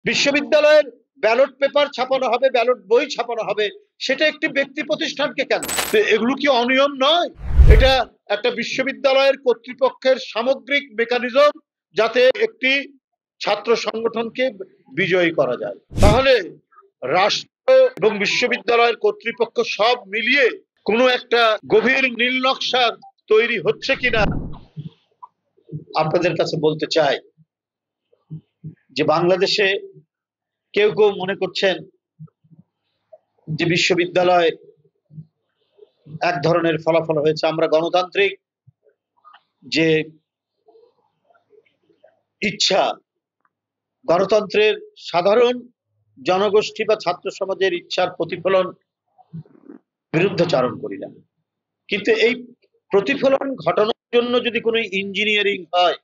বিশ্ববিদ্যালয়ের ballot paper ছাপানো হবে, ব্যালট বই ছাপানো হবে, সেটা একটি ব্যক্তি প্রতিষ্ঠানকে কেন? এগুলো কি অনিয়ম নয়? এটা একটা বিশ্ববিদ্যালয়ের কর্তৃপক্ষের সামগ্রিক মেকানিজম, যাতে একটি ছাত্র সংগঠনকে বিজয়ী করা যায়। তাহলে রাষ্ট্র এবং বিশ্ববিদ্যালয়ের কর্তৃপক্ষ সব মিলিয়ে কোনো একটা গভীর নীল নকশা তৈরি হচ্ছে কিনা আপনাদের কাছে বলতে চাই যে বাংলাদেশে কেউ কেউ মনে করছেন যে বিশ্ববিদ্যালয় এক ধরনের ফলাফল হয়েছে। আমরা গণতান্ত্রিক যে ইচ্ছা, গণতন্ত্রের সাধারণ জনগোষ্ঠী বা ছাত্র সমাজের ইচ্ছার প্রতিফলন বিরুদ্ধাচারণ করি না, কিন্তু এই প্রতিফলন ঘটানোর জন্য যদি কোনো ইঞ্জিনিয়ারিং হয়,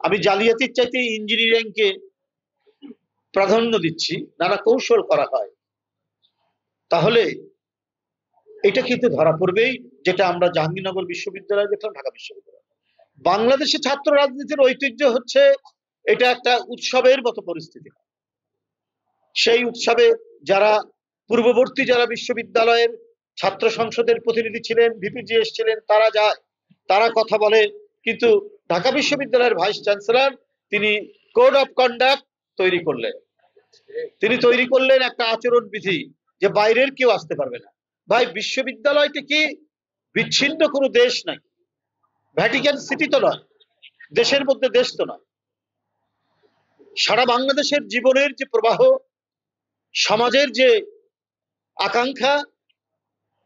আমি জালিয়াতির চাইতে ইঞ্জিনিয়ারিংকে প্রাধান্য দিচ্ছি, নানা কৌশল করা হয়, তাহলে এটা কিন্তু ধরা পড়বেই, যেটা আমরা জাহাঙ্গীরনগর বিশ্ববিদ্যালয়ে দেখলাম, ঢাকা বিশ্ববিদ্যালয়। বাংলাদেশে ছাত্র রাজনীতির ঐতিহ্য হচ্ছে এটা একটা উৎসবের মতো পরিস্থিতি। সেই উৎসবে যারা পূর্ববর্তী যারা বিশ্ববিদ্যালয়ের ছাত্র সংসদের প্রতিনিধি ছিলেন, ভিপিজিএস ছিলেন, তারা যায়, তারা কথা বলে, কিন্তু ঢাকা বিশ্ববিদ্যালয়ের ভাইস চ্যান্সেলর তিনি কোড অফ কন্ডাক্ট তৈরি করলেন। তিনি তৈরি করলেন একটা আচরণ বিধি, যে বাইরের কেউ আসতে পারবে না। ভাই, বিশ্ববিদ্যালয়টি কি বিচ্ছিন্ন কোনো দেশ নাই, ভ্যাটিকান সিটি তো নয়, দেশের মধ্যে দেশ তো নয়। সারা বাংলাদেশের জীবনের যে প্রবাহ, সমাজের যে আকাঙ্ক্ষা,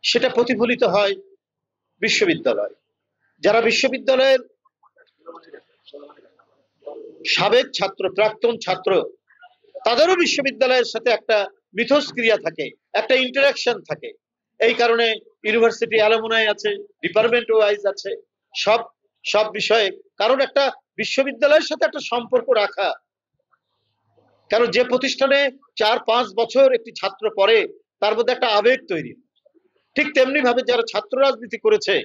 সেটা প্রতিফলিত হয় বিশ্ববিদ্যালয়। যারা বিশ্ববিদ্যালয়ের সাবেক ছাত্র, প্রাক্তন ছাত্র, তাদেরও বিশ্ববিদ্যালয়ের সাথে একটা মিথস্ক্রিয়া থাকে, একটা ইন্টারাকশন থাকে। এই কারণে ইউনিভার্সিটি অ্যালুমনাই আছে, ডিপার্টমেন্ট ওয়াইজ আছে, সব সব বিষয়ে, কারণ একটা বিশ্ববিদ্যালয়ের সাথে একটা সম্পর্ক রাখা। কারণ যে প্রতিষ্ঠানে 4-5 বছর একটি ছাত্র পড়ে, তার মধ্যে একটা আবেগ তৈরি। ঠিক তেমনি ভাবে যারা ছাত্র রাজনীতি করেছে,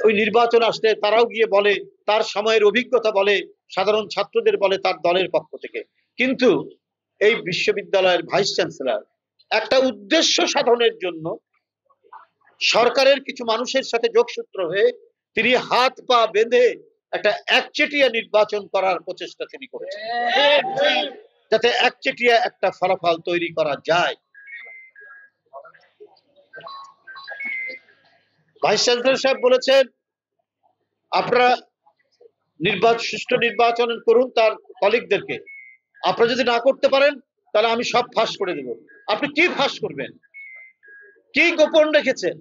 ওই নির্বাচন আসলে তারাও গিয়ে বলে, তার সময়ের অভিজ্ঞতা বলে, সাধারণ ছাত্রদের বলে তার দলের পক্ষ থেকে। কিন্তু এই বিশ্ববিদ্যালয়ের ভাইস চ্যান্সেলর একটা উদ্দেশ্য সাধনের জন্য সরকারের কিছু মানুষের সাথে যোগসূত্র হয়ে তিনি হাত পা বেঁধে একটা একচেটিয়া নির্বাচন করার প্রচেষ্টা তিনি করেছেন, যাতে একচেটিয়া একটা ফলাফল তৈরি করা যায়। ভাইস চ্যান্সেলর সাহেব বলেছেন, আপনারা সুষ্ঠু নির্বাচন করুন তার কলিগদেরকে, আপনারা যদি না করতে পারেন তাহলে আমি সব ফাঁস করে দেব। আপনি কি ফাঁস করবেন? কি গোপন রেখেছেন?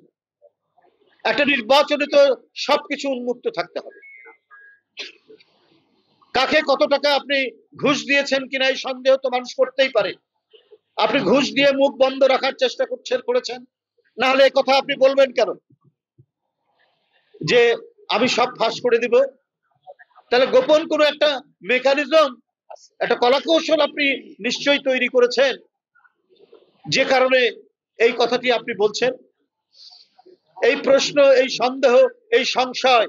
একটা নির্বাচনে তো সবকিছু উন্মুক্ত থাকতে হবে। কাকে কত টাকা আপনি ঘুষ দিয়েছেন কিনা এই সন্দেহ তো মানুষ করতেই পারে। আপনি ঘুষ দিয়ে মুখ বন্ধ রাখার চেষ্টা করেছেন, না হলে কথা আপনি বলবেন কেন যে আমি সব ফাঁস করে দিব? তাহলে গোপন কোনো একটা মেকানিজম, একটা কলাকৌশল আপনি নিশ্চয়ই তৈরি করেছেন, যে কারণে এই কথাটি আপনি বলছেন। এই প্রশ্ন, এই সন্দেহ, এই সংশয়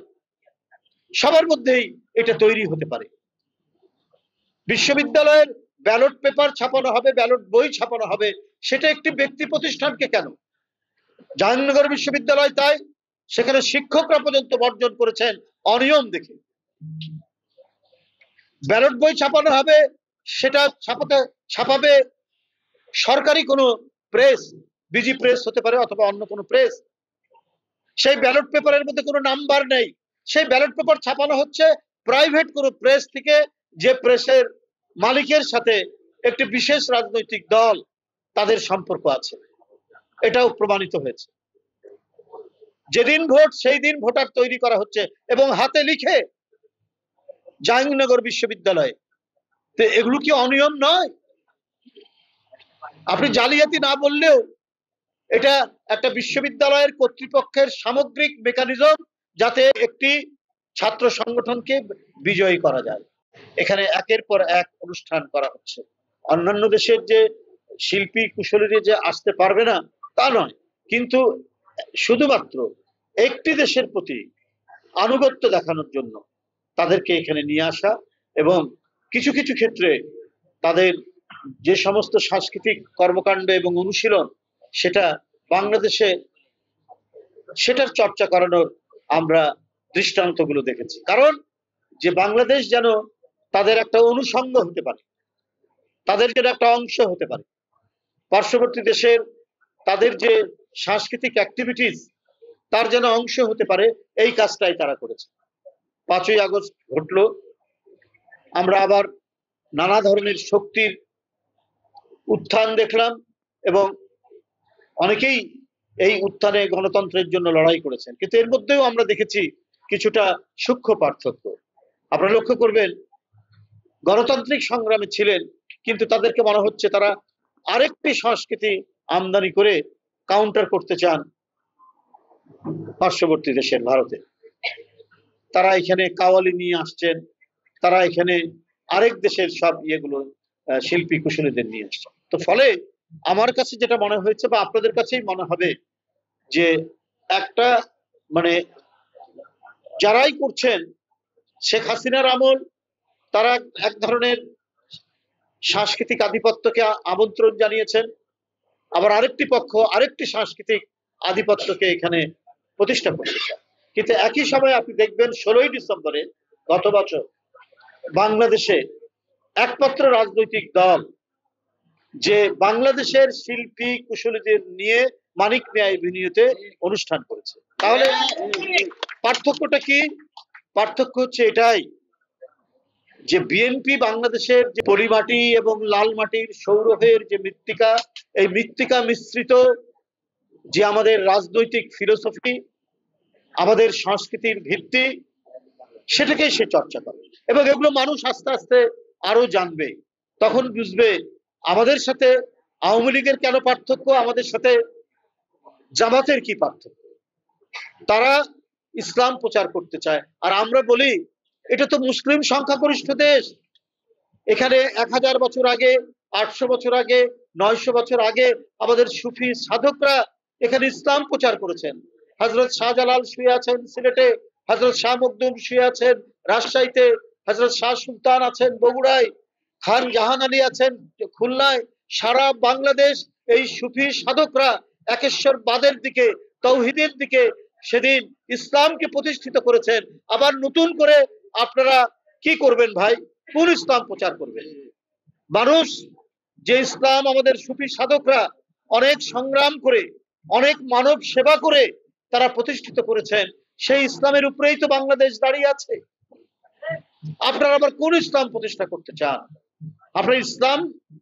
সবার মধ্যেই এটা তৈরি হতে পারে। বিশ্ববিদ্যালয়ের ব্যালট পেপার ছাপানো হবে, ব্যালট বই ছাপানো হবে, সেটা একটি ব্যক্তি প্রতিষ্ঠানকে কেন? জাহাঙ্গীরনগর বিশ্ববিদ্যালয় তাই সেখানে শিক্ষকরা পর্যন্ত বর্জন করেছেন অনিয়ম দেখে। ব্যালট বই ছাপানো হবে, সেটা ছাপাবে সরকারি কোনো প্রেস, বিজি প্রেস হতে পারে অথবা অন্য কোনো প্রেস। সেই ব্যালট পেপারের মধ্যে কোনো নাম্বার নেই। সেই ব্যালট পেপার ছাপানো হচ্ছে প্রাইভেট কোনো প্রেস থেকে, যে প্রেসের মালিকের সাথে একটি বিশেষ রাজনৈতিক দল তাদের সম্পর্ক আছে, এটাও প্রমাণিত হয়েছে। যেদিন ভোট সেই দিন ভোটার তৈরি করা হচ্ছে এবং হাতে লিখে জাহাঙ্গীরনগর বিশ্ববিদ্যালয়ে। তো এগুলো কি অনিয়ম নয়? আপনি জালিয়াতি না বললেও এটা একটা বিশ্ববিদ্যালয়ের কর্তৃপক্ষের সামগ্রিক মেকানিজম, যাতে একটি ছাত্র সংগঠনকে বিজয়ী করা যায়। এখানে একের পর এক অনুষ্ঠান করা হচ্ছে। অন্যান্য দেশের যে শিল্পী কুশলীরা যে আসতে পারবে না তা নয়, কিন্তু শুধুমাত্র একটি দেশের প্রতি আনুগত্য দেখানোর জন্য তাদেরকে এখানে নিয়ে আসা, এবং কিছু কিছু ক্ষেত্রে তাদের যে সমস্ত সাংস্কৃতিক কর্মকাণ্ড এবং অনুশীলন সেটা বাংলাদেশে সেটার চর্চা করানোর আমরা দৃষ্টান্তগুলো দেখেছি। কারণ যে বাংলাদেশ যেন তাদের একটা অনুষঙ্গ হতে পারে, তাদের যেন একটা অংশ হতে পারে, পার্শ্ববর্তী দেশের তাদের যে সাংস্কৃতিক অ্যাক্টিভিটিস তার যেন অংশ হতে পারে, এই কাজটাই তারা করেছে। 5ই আগস্ট ঘটলো, আমরা আবার নানা ধরনের শক্তির উত্থান দেখলাম এবং অনেকেই এই উত্থানে গণতন্ত্রের জন্য লড়াই করেছেন, কিন্তু এর মধ্যেও আমরা দেখেছি কিছুটা সূক্ষ্ম পার্থক্য। আপনারা লক্ষ্য করবেন, গণতান্ত্রিক সংগ্রামে ছিলেন কিন্তু তাদেরকে মনে হচ্ছে তারা আরেকটি সংস্কৃতি আমদানি করে কাউন্টার করতে চান পার্শ্ববর্তী দেশের ভারতে। তারা এখানে কাওয়ালি নিয়ে আসছেন, তারা এখানে আরেক দেশের সব ইয়েগুলো শিল্পী কুশলীদের নিয়ে আসছেন। তো ফলে আমার কাছে যেটা মনে হয়েছে বা আপনাদের কাছেই মনে হবে যে একটা মানে যারাই করছেন শেখ হাসিনার আমল, তারা এক ধরনের সাংস্কৃতিক আধিপত্যকে আমন্ত্রণ জানিয়েছেন, আবার আরেকটি পক্ষ আরেকটি সাংস্কৃতিক আধিপত্যকে এখানে প্রতিষ্ঠা করতে চায়। কিন্তু একই সময় আপনি দেখবেন 16ই ডিসেম্বরে গত বছর বাংলাদেশে একমাত্র রাজনৈতিক দল যে বাংলাদেশের শিল্পী কুশলীদের নিয়ে মানিক মিয়া এভিনিউতে অনুষ্ঠান করেছে। তাহলে পার্থক্যটা কি? পার্থক্য হচ্ছে এটাই যে বিএনপি বাংলাদেশের যে পলিমাটি এবং লাল মাটির সৌরভের যে মৃত্তিকা, এই মৃত্তিকা মিশ্রিত যে আমাদের রাজনৈতিক ফিলোসফি, আমাদের সংস্কৃতির ভিত্তি, সেটাকেই সে চর্চা করে এবং এগুলো মানুষ আস্তে আস্তে আরো জানবে, তখন বুঝবে আমাদের সাথে আওয়ামী লীগের কেন পার্থক্য, আমাদের সাথে জামাতের কি পার্থক্য। তারা ইসলাম প্রচার করতে চায় আর আমরা বলি এটা তো মুসলিম সংখ্যাগরিষ্ঠ দেশ, এখানে 1000 বছর আগে, 800 বছর আগে, 900 বছর আগে আমাদের সুফি সাধকরা এখানে ইসলাম প্রচার করেছেন। হযরত শাহজালাল শুয়ে আছেন সিলেটে, হযরত শাহ মখদুম শুয়ে আছেন রাজশাহীতে, হযরত শাহ সুলতান আছেন বগুড়ায়, খান জাহান আলী আছেন খুলনায়। সারা বাংলাদেশ এই সুফি সাধকরা একেশ্বরবাদের দিকে, তৌহিদের দিকে সেদিন ইসলামকে প্রতিষ্ঠিত করেছেন। আবার নতুন করে আপনারা কি করবেন ভাই? কোন ইসলাম প্রচার করবেন? মানুষ যে ইসলাম আমাদের সুফি সাধকরা অনেক সংগ্রাম করে, অনেক মানব সেবা করে তারা প্রতিষ্ঠিত করেছেন, সেই ইসলামের উপরেই তো বাংলাদেশ দাঁড়িয়ে আছে। আপনারা আবার কোন ইসলাম প্রতিষ্ঠা করতে চান? আপনারা ইসলাম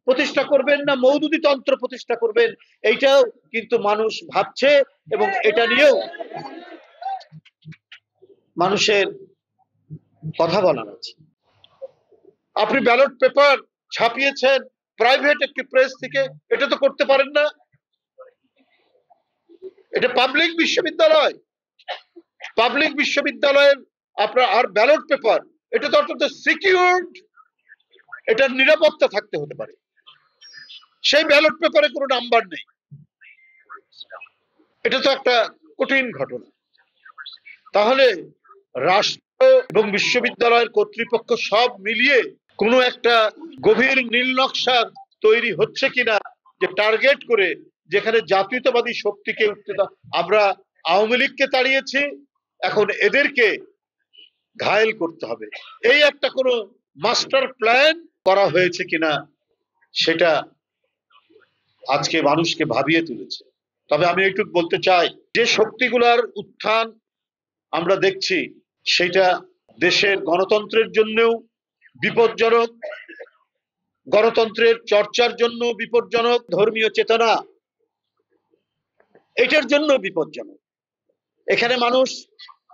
প্রতিষ্ঠা করবেন না মওদুদি তন্ত্র প্রতিষ্ঠা করবেন, এইটাও কিন্তু মানুষ ভাবছে এবং এটা নিয়েও মানুষের কথা বলার আছে। আপনি ব্যালট পেপার ছাপিয়েছেন প্রাইভেট একটি প্রেস থেকে, এটা তো করতে পারেন না, এটা পাবলিক বিশ্ববিদ্যালয়, পাবলিক বিশ্ববিদ্যালয়ের আপনার আর ব্যালট পেপার এটা তো অত্যন্ত সিকিউরড, এটার নিরাপত্তা থাকতে হতে পারে। সেই ব্যালট পেপারে কোনো নাম্বার নেই, এটা তো একটা কঠিন ঘটনা। তাহলে রাষ্ট্র এবং বিশ্ববিদ্যালয়ের কর্তৃপক্ষ সব মিলিয়ে কোনো একটা গভীর নীল নকশা তৈরি হচ্ছে কিনা যে টার্গেট করে যেখানে জাতীয়তাবাদী শক্তিকে উঠতে, আমরা আওয়ামী লীগকে তাড়িয়েছি, এখন এদেরকে ঘায়েল করতে হবে, এই একটা কোনো মাস্টার প্ল্যান করা হয়েছে কিনা সেটা আজকে মানুষকে ভাবিয়ে তুলেছে। তবে আমি একটু বলতে চাই যে শক্তিগুলার উত্থান আমরা দেখছি সেটা দেশের গণতন্ত্রের জন্যও বিপজ্জনক, গণতন্ত্রের চর্চার জন্য বিপজ্জনক, ধর্মীয় চেতনা এটার জন্য বিপজ্জনক। এখানে মানুষ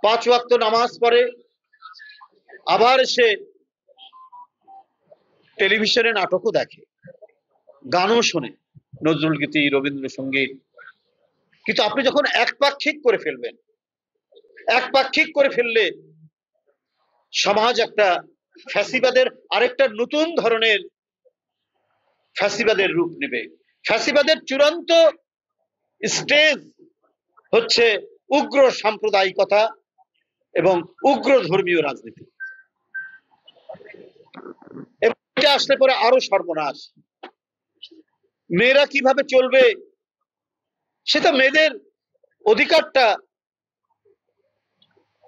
5 ওয়াক্ত নামাজ পড়ে, আবার সে টেলিভিশনে নাটকও দেখে, গানও শোনে, নজরুল গীতি, রবীন্দ্রসঙ্গীত, কিন্তু আপনি যখন একপাক্ষিক করে ফেলবেন, একপাক্ষিক করে ফেললে সমাজ একটা ফ্যাসিবাদের আরেকটা নতুন ধরনের ফ্যাসিবাদের রূপ নেবে। ফ্যাসিবাদের চূড়ান্ত স্টেজ হচ্ছে উগ্র সাম্প্রদায়িকতা এবং উগ্র ধর্মীয় রাজনীতি। এবং এটা আসলে পরে আরো সর্বনাশ। মেয়েরা কিভাবে চলবে, সেটা মেয়েদের অধিকারটা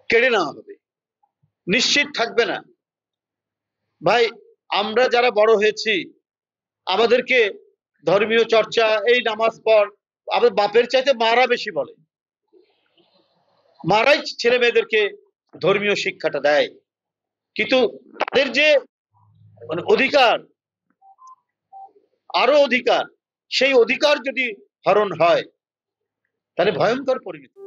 কেড়ে নেওয়া হবে, নিশ্চিত থাকবে না। ভাই, আমরা যারা বড় হয়েছি, আমাদেরকে ধর্মীয় চর্চা, এই নামাজ পড়, আবার বাপের চাইতে মারা বেশি বলে, মারাই ছেলে মেয়েদেরকে ধর্মীয় শিক্ষাটা দেয়। কিন্তু তাদের যে মানে অধিকার, আরো অধিকার, সেই অধিকার যদি হরণ হয় তাহলে ভয়ঙ্কর পরিণতি।